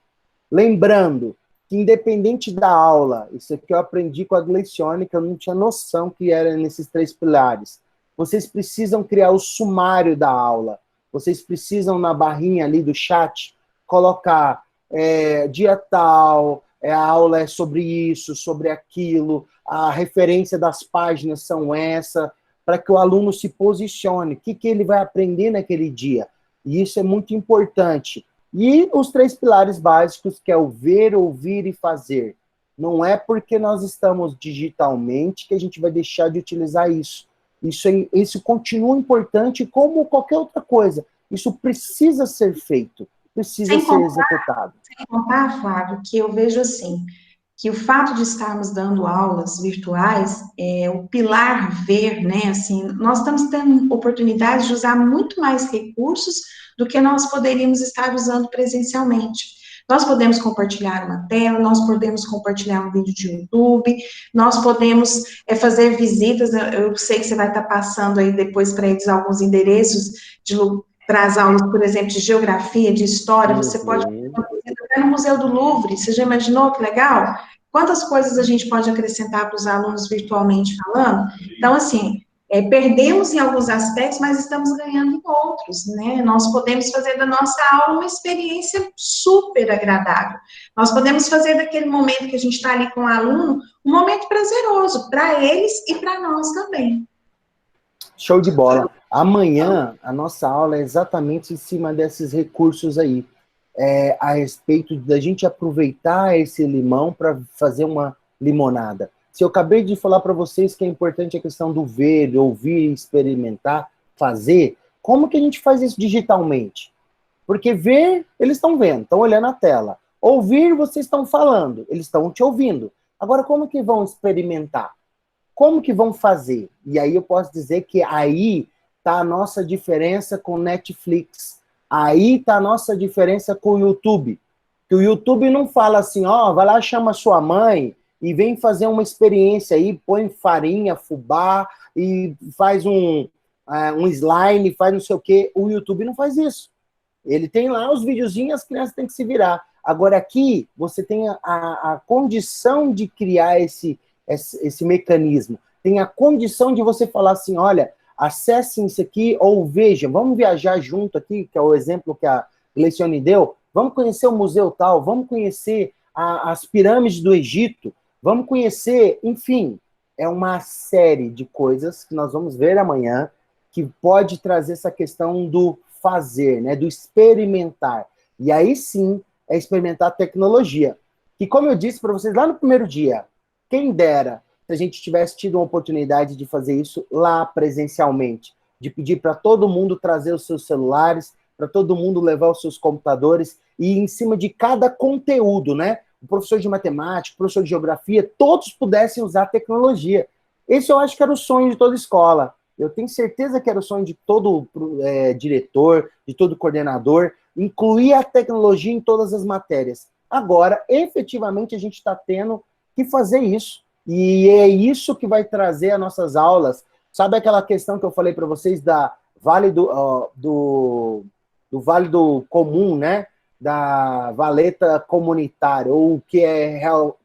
Lembrando que, independente da aula, isso aqui eu aprendi com a Gleicione, que eu não tinha noção que era nesses 3 pilares, vocês precisam criar o sumário da aula. Vocês precisam, na barrinha ali do chat, colocar dia tal, a aula é sobre isso, sobre aquilo, a referência das páginas são essa, para que o aluno se posicione, o que ele vai aprender naquele dia. E isso é muito importante. E os 3 pilares básicos, que é o ver, ouvir e fazer. Não é porque nós estamos digitalmente que a gente vai deixar de utilizar isso. Isso continua importante como qualquer outra coisa. Isso precisa ser feito, precisa ser executado. Sem contar, Flávio, que eu vejo assim, que o fato de estarmos dando aulas virtuais, o pilar ver, né, assim, nós estamos tendo oportunidade de usar muito mais recursos do que nós poderíamos estar usando presencialmente. Nós podemos compartilhar uma tela, nós podemos compartilhar um vídeo de YouTube, nós podemos fazer visitas, eu sei que você vai estar passando aí depois para eles alguns endereços para as aulas, por exemplo, de geografia, de história, você pode fazer uma visita até no Museu do Louvre, você já imaginou que legal? Quantas coisas a gente pode acrescentar para os alunos virtualmente falando? Então, assim, perdemos em alguns aspectos, mas estamos ganhando em outros, né? Nós podemos fazer da nossa aula uma experiência super agradável. Nós podemos fazer daquele momento que a gente está ali com o aluno, um momento prazeroso para eles e para nós também. Show de bola. Amanhã, a nossa aula é exatamente em cima desses recursos aí. A respeito da gente aproveitar esse limão para fazer uma limonada. Se eu acabei de falar para vocês que é importante a questão do ver, ouvir, experimentar, fazer, como que a gente faz isso digitalmente? Porque ver, eles estão vendo, estão olhando a tela. Ouvir, vocês estão falando, eles estão te ouvindo. Agora, como que vão experimentar? Como que vão fazer? E aí eu posso dizer que aí está a nossa diferença com Netflix. Aí está a nossa diferença com o YouTube. Que o YouTube não fala assim, ó, vai lá, chama sua mãe e vem fazer uma experiência aí, põe farinha, fubá e faz um slime, faz não sei o quê. O YouTube não faz isso. Ele tem lá os videozinhos, as crianças têm que se virar. Agora aqui, você tem a condição de criar esse mecanismo. Tem a condição de você falar assim, olha, acessem isso aqui, ou veja, vamos viajar junto aqui, que é o exemplo que a Gleicione deu, vamos conhecer o museu tal, vamos conhecer as pirâmides do Egito, vamos conhecer, enfim, é uma série de coisas que nós vamos ver amanhã, que pode trazer essa questão do fazer, né, do experimentar. E aí sim, é experimentar a tecnologia. Que, como eu disse para vocês lá no primeiro dia, quem dera se a gente tivesse tido uma oportunidade de fazer isso lá presencialmente, de pedir para todo mundo trazer os seus celulares, para todo mundo levar os seus computadores, e em cima de cada conteúdo, né? O professor de matemática, o professor de geografia, todos pudessem usar tecnologia. Esse eu acho que era o sonho de toda escola. Eu tenho certeza que era o sonho de todo diretor, de todo coordenador, incluir a tecnologia em todas as matérias. Agora, efetivamente, a gente está tendo que fazer isso. E é isso que vai trazer as nossas aulas. Sabe aquela questão que eu falei para vocês da Vale do Vale do Comum, né? Da valeta comunitária, ou o que é,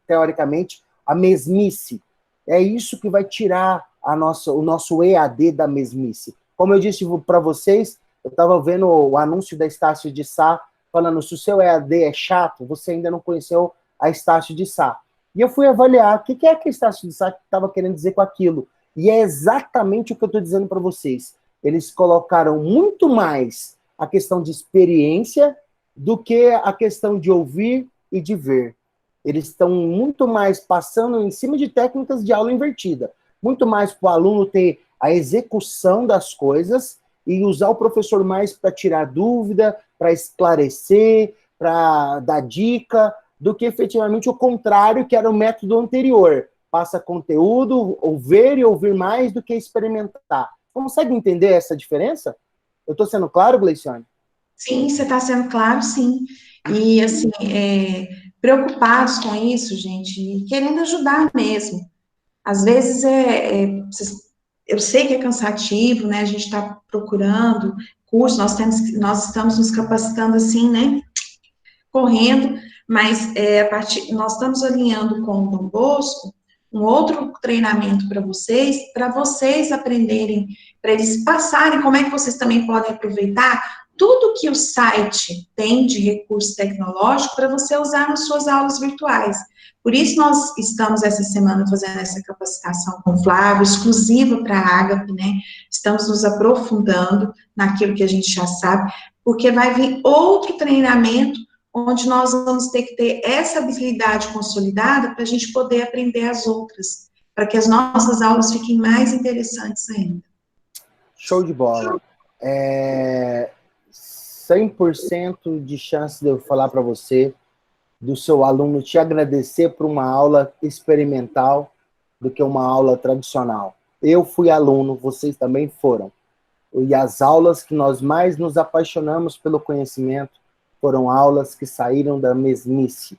teoricamente, a mesmice. É isso que vai tirar o nosso EAD da mesmice. Como eu disse para vocês, eu estava vendo o anúncio da Estácio de Sá, falando, se o seu EAD é chato, você ainda não conheceu a Estácio de Sá. E eu fui avaliar o que é que a Estácio de Sá estava querendo dizer com aquilo. E é exatamente o que eu estou dizendo para vocês. Eles colocaram muito mais a questão de experiência do que a questão de ouvir e de ver. Eles estão muito mais passando em cima de técnicas de aula invertida. Muito mais para o aluno ter a execução das coisas e usar o professor mais para tirar dúvida, para esclarecer, para dar dica, do que efetivamente o contrário, que era o método anterior. Passa conteúdo, ver e ouvir mais do que experimentar. Consegue entender essa diferença? Eu estou sendo claro, Gleicione? Sim, você está sendo claro, sim. E, assim, preocupados com isso, gente, e querendo ajudar mesmo. Às vezes, eu sei que é cansativo, né? A gente está procurando curso, nós estamos nos capacitando assim, né? Correndo, mas nós estamos alinhando com o Dom Bosco um outro treinamento para vocês aprenderem, para eles passarem, como é que vocês também podem aproveitar tudo que o site tem de recurso tecnológico para você usar nas suas aulas virtuais. Por isso, nós estamos essa semana fazendo essa capacitação com o Flávio, exclusiva para a Ágape, né? Estamos nos aprofundando naquilo que a gente já sabe, porque vai vir outro treinamento onde nós vamos ter que ter essa habilidade consolidada para a gente poder aprender as outras, para que as nossas aulas fiquem mais interessantes ainda. Show de bola. 100% de chance de eu falar para você, do seu aluno te agradecer por uma aula experimental do que uma aula tradicional. Eu fui aluno, vocês também foram. E as aulas que nós mais nos apaixonamos pelo conhecimento foram aulas que saíram da mesmice.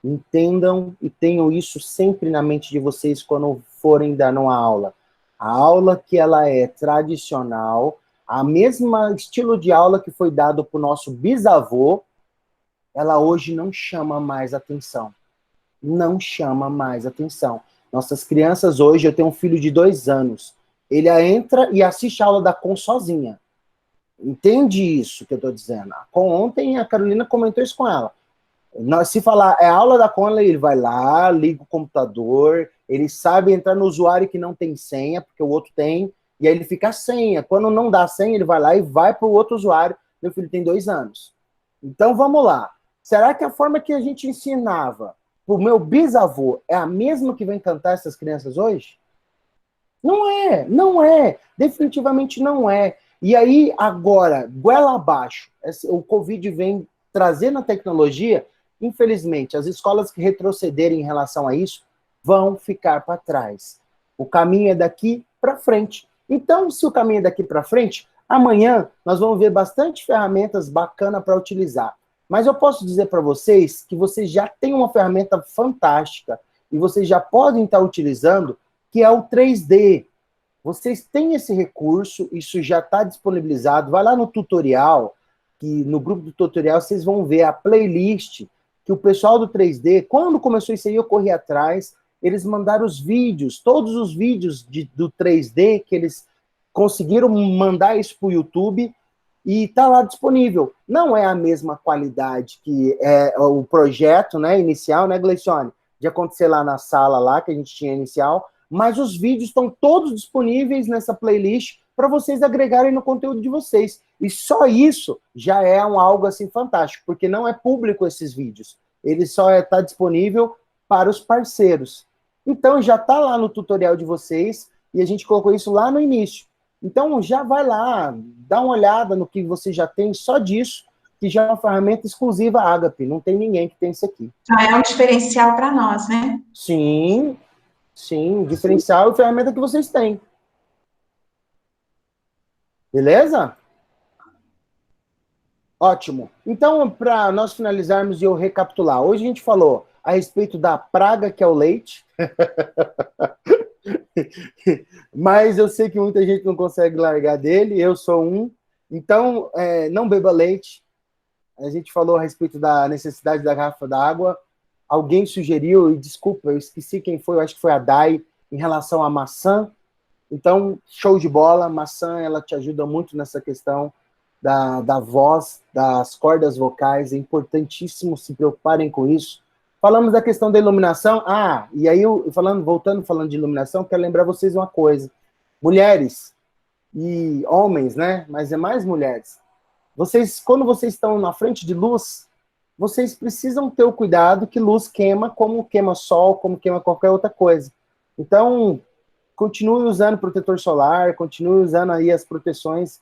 Entendam e tenham isso sempre na mente de vocês quando forem dar uma aula. A aula que ela é tradicional, a mesma estilo de aula que foi dado para o nosso bisavô, ela hoje não chama mais atenção. Não chama mais atenção. Nossas crianças hoje, eu tenho um filho de 2 anos, ele entra e assiste a aula da Com sozinha. Entende isso que eu estou dizendo? Ontem a Carolina comentou isso com ela. Se falar, é aula da Com, ele vai lá, liga o computador, ele sabe entrar no usuário que não tem senha, porque o outro tem, e aí ele fica a senha. Quando não dá senha, ele vai lá e vai para o outro usuário. Meu filho tem 2 anos. Então, vamos lá. Será que a forma que a gente ensinava para o meu bisavô é a mesma que vai encantar essas crianças hoje? Não é, não é. Definitivamente não é. E aí, agora, goela abaixo, o Covid vem trazendo a tecnologia, infelizmente, as escolas que retrocederem em relação a isso vão ficar para trás. O caminho é daqui para frente. Então, se o caminho é daqui para frente, amanhã nós vamos ver bastante ferramentas bacanas para utilizar. Mas eu posso dizer para vocês que vocês já têm uma ferramenta fantástica e vocês já podem estar utilizando, que é o 3D. Vocês têm esse recurso, isso já está disponibilizado. Vai lá no tutorial, que no grupo do tutorial vocês vão ver a playlist que o pessoal do 3D, quando começou isso aí, eu corri atrás, eles mandaram os vídeos, todos os vídeos do 3D, que eles conseguiram mandar isso para o YouTube, e está lá disponível. Não é a mesma qualidade que é o projeto, né, inicial, né, Gleicione? De acontecer lá na sala lá, que a gente tinha inicial, mas os vídeos estão todos disponíveis nessa playlist para vocês agregarem no conteúdo de vocês. E só isso já é algo assim fantástico, porque não é público esses vídeos. Ele só está disponível para os parceiros. Então já está lá no tutorial de vocês e a gente colocou isso lá no início. Então já vai lá, dá uma olhada no que você já tem só disso, que já é uma ferramenta exclusiva Agape. Não tem ninguém que tem isso aqui. Já é um diferencial para nós, né? Sim, sim, diferencial e ferramenta que vocês têm. Beleza? Ótimo. Então, para nós finalizarmos e eu recapitular, hoje a gente falou a respeito da praga que é o leite, mas eu sei que muita gente não consegue largar dele, eu sou um. Então, não beba leite. A gente falou a respeito da necessidade da garrafa d'água. Alguém sugeriu, e desculpa, eu esqueci quem foi, eu acho que foi a Dai, em relação à maçã. Então, show de bola, maçã, ela te ajuda muito nessa questão da voz, das cordas vocais, é importantíssimo se preocuparem com isso. Falamos da questão da iluminação, e aí, voltando de iluminação, quero lembrar vocês uma coisa, mulheres e homens, né, mas é mais mulheres, quando vocês estão na frente de luz, vocês precisam ter o cuidado que luz queima, como queima sol, como queima qualquer outra coisa. Então, continue usando protetor solar, continue usando aí as proteções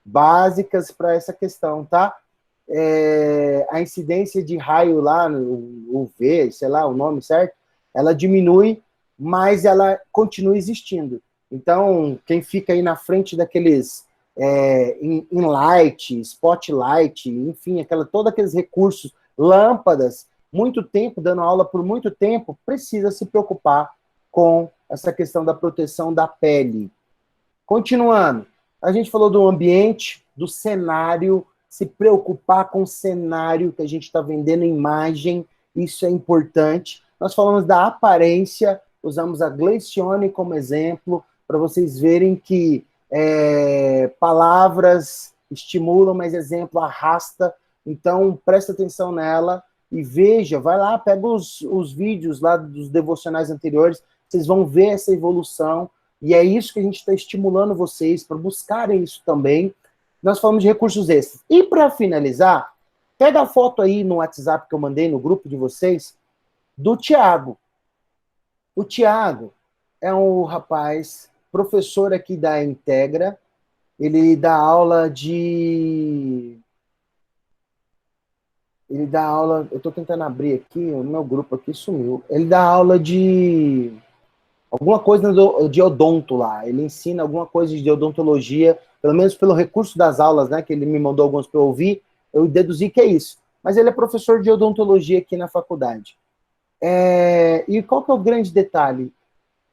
básicas para essa questão, tá? A incidência de raio lá, o UV, sei lá o nome certo, ela diminui, mas ela continua existindo. Então, quem fica aí na frente daqueles in light, spotlight, enfim, todos aqueles recursos, lâmpadas, muito tempo, dando aula por muito tempo, precisa se preocupar com essa questão da proteção da pele. Continuando, a gente falou do ambiente, do cenário, se preocupar com o cenário que a gente está vendendo imagem, isso é importante. Nós falamos da aparência, usamos a Gleicione como exemplo, para vocês verem que palavras estimulam, mas exemplo arrasta. Então, presta atenção nela e veja, vai lá, pega os vídeos lá dos devocionais anteriores, vocês vão ver essa evolução, e é isso que a gente está estimulando vocês para buscarem isso também. Nós falamos de recursos extras. E para finalizar, pega a foto aí no WhatsApp que eu mandei no grupo de vocês, do Tiago. O Tiago é um rapaz, professor aqui da Integra, ele dá aula eu estou tentando abrir aqui, o meu grupo aqui sumiu. Ele dá aula de alguma coisa de odonto lá. Ele ensina alguma coisa de odontologia, pelo menos pelo recurso das aulas, né, que ele me mandou alguns para eu ouvir, eu deduzi que é isso. Mas ele é professor de odontologia aqui na faculdade. E qual que é o grande detalhe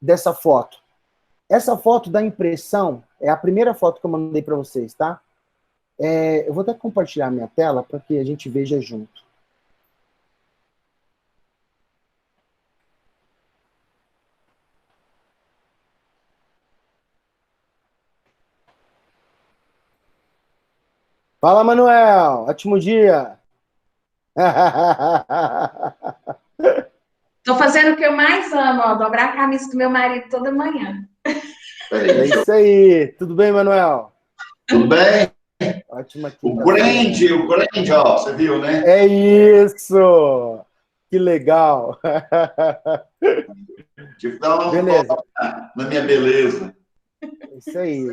dessa foto? Essa foto dá impressão, é a primeira foto que eu mandei para vocês, tá? Eu vou até compartilhar minha tela para que a gente veja junto. Fala, Manuel! Ótimo dia! Estou fazendo o que eu mais amo, ó, dobrar a camisa do meu marido toda manhã. É isso aí! Tudo bem, Manuel? Tudo bem? Ótimo aqui. O grande, ó, você viu, né? É isso! Que legal! Tive que dar uma Beleza. volta na minha beleza. Isso aí.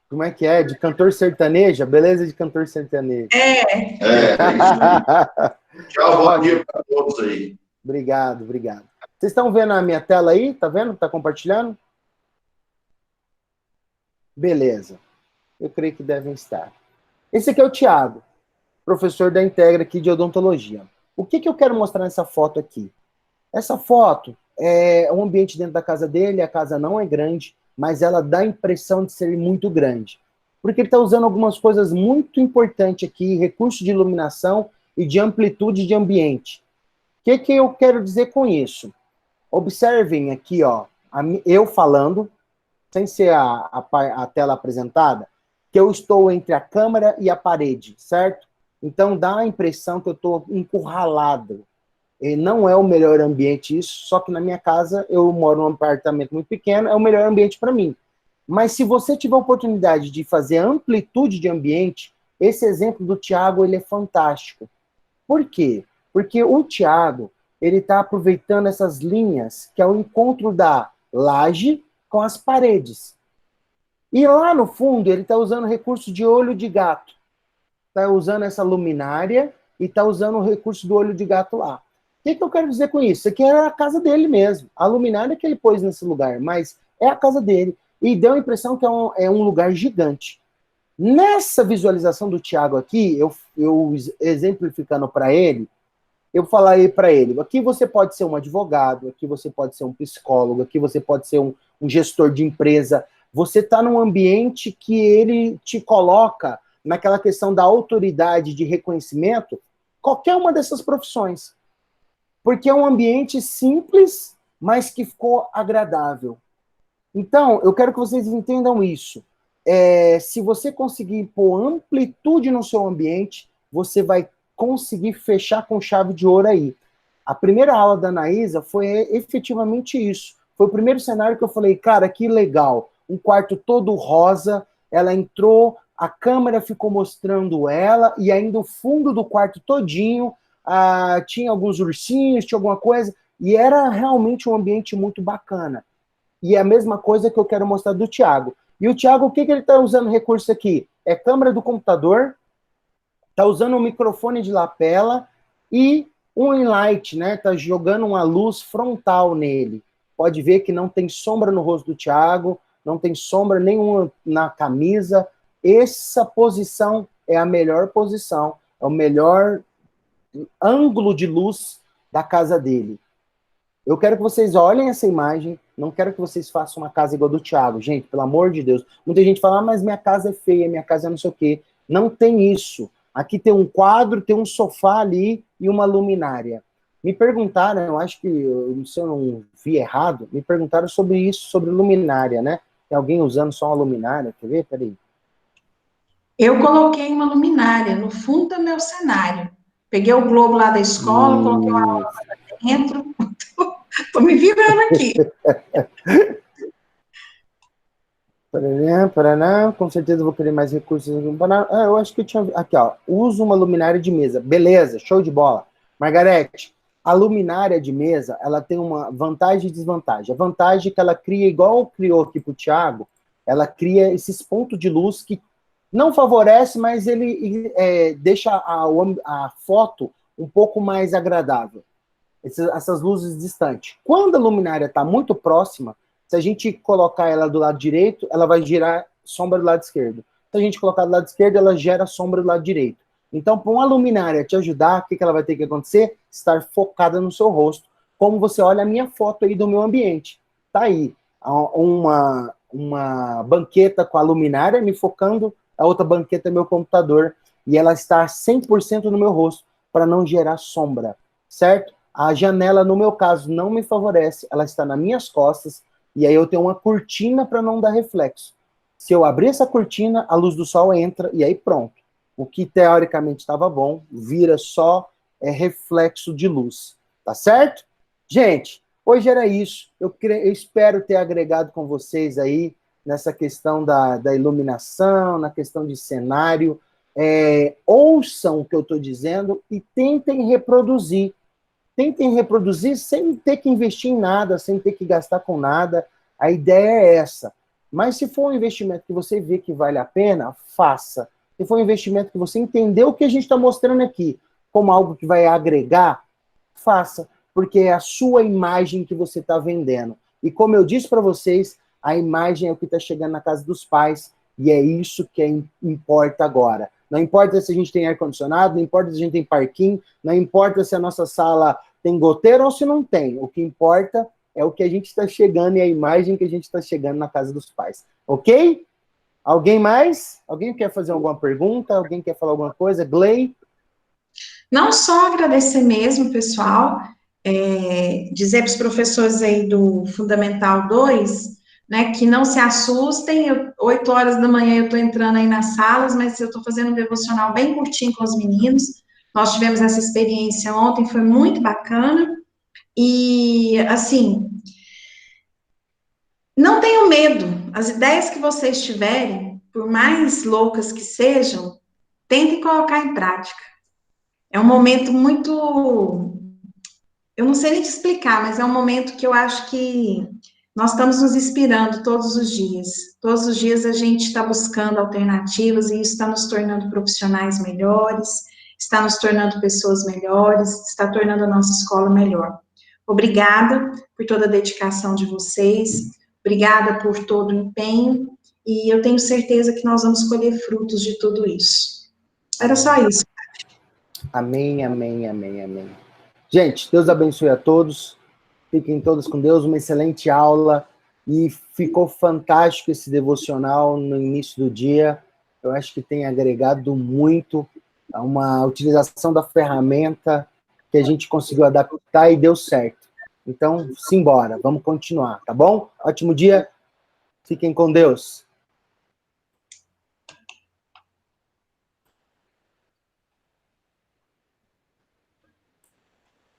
Como é que é? De cantor sertanejo? Beleza de cantor sertanejo. É. Tchau, bom dia para todos aí. Obrigado. Vocês estão vendo a minha tela aí? Tá vendo? Tá compartilhando? Beleza. Eu creio que devem estar. Esse aqui é o Thiago, professor da Integra aqui de odontologia. O que eu quero mostrar nessa foto aqui? Essa foto é um ambiente dentro da casa dele, a casa não é grande, mas ela dá a impressão de ser muito grande. Porque ele está usando algumas coisas muito importantes aqui, recursos de iluminação e de amplitude de ambiente. O que eu quero dizer com isso? Observem aqui, ó, eu falando, sem ser a tela apresentada, que eu estou entre a câmera e a parede, certo? Então dá a impressão que eu estou encurralado. E não é o melhor ambiente isso, só que na minha casa, eu moro num apartamento muito pequeno, é o melhor ambiente para mim. Mas se você tiver a oportunidade de fazer amplitude de ambiente, esse exemplo do Thiago, ele é fantástico. Por quê? Porque o Thiago, ele está aproveitando essas linhas, que é o encontro da laje com as paredes. E lá no fundo, ele está usando o recurso de olho de gato. Está usando essa luminária e está usando o recurso do olho de gato lá. O que eu quero dizer com isso? Isso aqui era a casa dele mesmo. A luminária que ele pôs nesse lugar, mas é a casa dele. E deu a impressão que é um lugar gigante. Nessa visualização do Thiago aqui, eu exemplificando para ele, eu falarei para ele, aqui você pode ser um advogado, aqui você pode ser um psicólogo, aqui você pode ser um gestor de empresa. Você está num ambiente que ele te coloca naquela questão da autoridade de reconhecimento, qualquer uma dessas profissões. Porque é um ambiente simples, mas que ficou agradável. Então, eu quero que vocês entendam isso. Se você conseguir pôr amplitude no seu ambiente, você vai conseguir fechar com chave de ouro aí. A primeira aula da Anaísa foi efetivamente isso. Foi o primeiro cenário que eu falei, cara, que legal. Um quarto todo rosa, ela entrou, a câmera ficou mostrando ela, e ainda o fundo do quarto todinho, tinha alguns ursinhos, tinha alguma coisa, e era realmente um ambiente muito bacana. E é a mesma coisa que eu quero mostrar do Thiago. E o Thiago, o que ele está usando recurso aqui? É câmera do computador, está usando um microfone de lapela e um inlight, né? Está jogando uma luz frontal nele. Pode ver que não tem sombra no rosto do Thiago, não tem sombra nenhuma na camisa. Essa posição é a melhor posição, é o melhor ângulo de luz da casa dele. Eu quero que vocês olhem essa imagem, não quero que vocês façam uma casa igual a do Thiago, gente, pelo amor de Deus. Muita gente fala, mas minha casa é feia, minha casa é não sei o quê. Não tem isso. Aqui tem um quadro, tem um sofá ali e uma luminária. Me perguntaram, eu acho que, se eu não vi errado, me perguntaram sobre isso, sobre luminária, né? Tem alguém usando só uma luminária? Quer ver? Peraí. Eu coloquei uma luminária no fundo do meu cenário. Peguei o globo lá da escola, coloquei uma lâmpada dentro. Tô me vibrando aqui. Paraná, com certeza vou querer mais recursos. Eu acho que eu tinha... Aqui, ó. Uso uma luminária de mesa. Beleza, show de bola. Margarete, a luminária de mesa, ela tem uma vantagem e desvantagem. A vantagem é que ela cria, igual criou aqui pro Thiago, ela cria esses pontos de luz que não favorece, mas ele deixa a foto um pouco mais agradável. Essas luzes distantes. Quando a luminária está muito próxima, se a gente colocar ela do lado direito, ela vai gerar sombra do lado esquerdo. Se a gente colocar do lado esquerdo, ela gera sombra do lado direito. Então, para uma luminária te ajudar, o que ela vai ter que acontecer? Estar focada no seu rosto, como você olha a minha foto aí do meu ambiente. Tá aí, uma banqueta com a luminária me focando, a outra banqueta é meu computador, e ela está 100% no meu rosto, para não gerar sombra, certo? A janela, no meu caso, não me favorece, ela está nas minhas costas, e aí eu tenho uma cortina para não dar reflexo. Se eu abrir essa cortina, a luz do sol entra, e aí pronto. O que teoricamente estava bom, vira só reflexo de luz. Tá certo? Gente, hoje era isso. Eu espero ter agregado com vocês aí, nessa questão da iluminação, na questão de cenário. Ouçam o que eu estou dizendo e tentem reproduzir. Tentem reproduzir sem ter que investir em nada, sem ter que gastar com nada. A ideia é essa. Mas se for um investimento que você vê que vale a pena, faça. Se for um investimento que você entendeu o que a gente está mostrando aqui como algo que vai agregar, faça. Porque é a sua imagem que você está vendendo. E como eu disse para vocês, a imagem é o que está chegando na casa dos pais, e é isso que importa agora. Não importa se a gente tem ar-condicionado, não importa se a gente tem parquinho, não importa se a nossa sala tem goteiro ou se não tem. O que importa é o que a gente está chegando e a imagem que a gente está chegando na casa dos pais. Ok? Alguém mais? Alguém quer fazer alguma pergunta? Alguém quer falar alguma coisa? Gley? Não só agradecer mesmo, pessoal, dizer para os professores aí do Fundamental 2, né, que não se assustem, 8 horas da manhã eu estou entrando aí nas salas, mas eu estou fazendo um devocional bem curtinho com os meninos. Nós tivemos essa experiência ontem, foi muito bacana. E, assim, não tenham medo. As ideias que vocês tiverem, por mais loucas que sejam, tentem colocar em prática. É um momento muito... Eu não sei nem te explicar, mas é um momento que eu acho que nós estamos nos inspirando todos os dias. Todos os dias a gente está buscando alternativas e isso está nos tornando profissionais melhores, está nos tornando pessoas melhores, está tornando a nossa escola melhor. Obrigada por toda a dedicação de vocês, obrigada por todo o empenho, e eu tenho certeza que nós vamos colher frutos de tudo isso. Era só isso. Amém, amém, amém, amém. Gente, Deus abençoe a todos. Fiquem todos com Deus. Uma excelente aula. E ficou fantástico esse devocional no início do dia. Eu acho que tem agregado muito a uma utilização da ferramenta que a gente conseguiu adaptar e deu certo. Então, simbora. Vamos continuar, tá bom? Ótimo dia. Fiquem com Deus.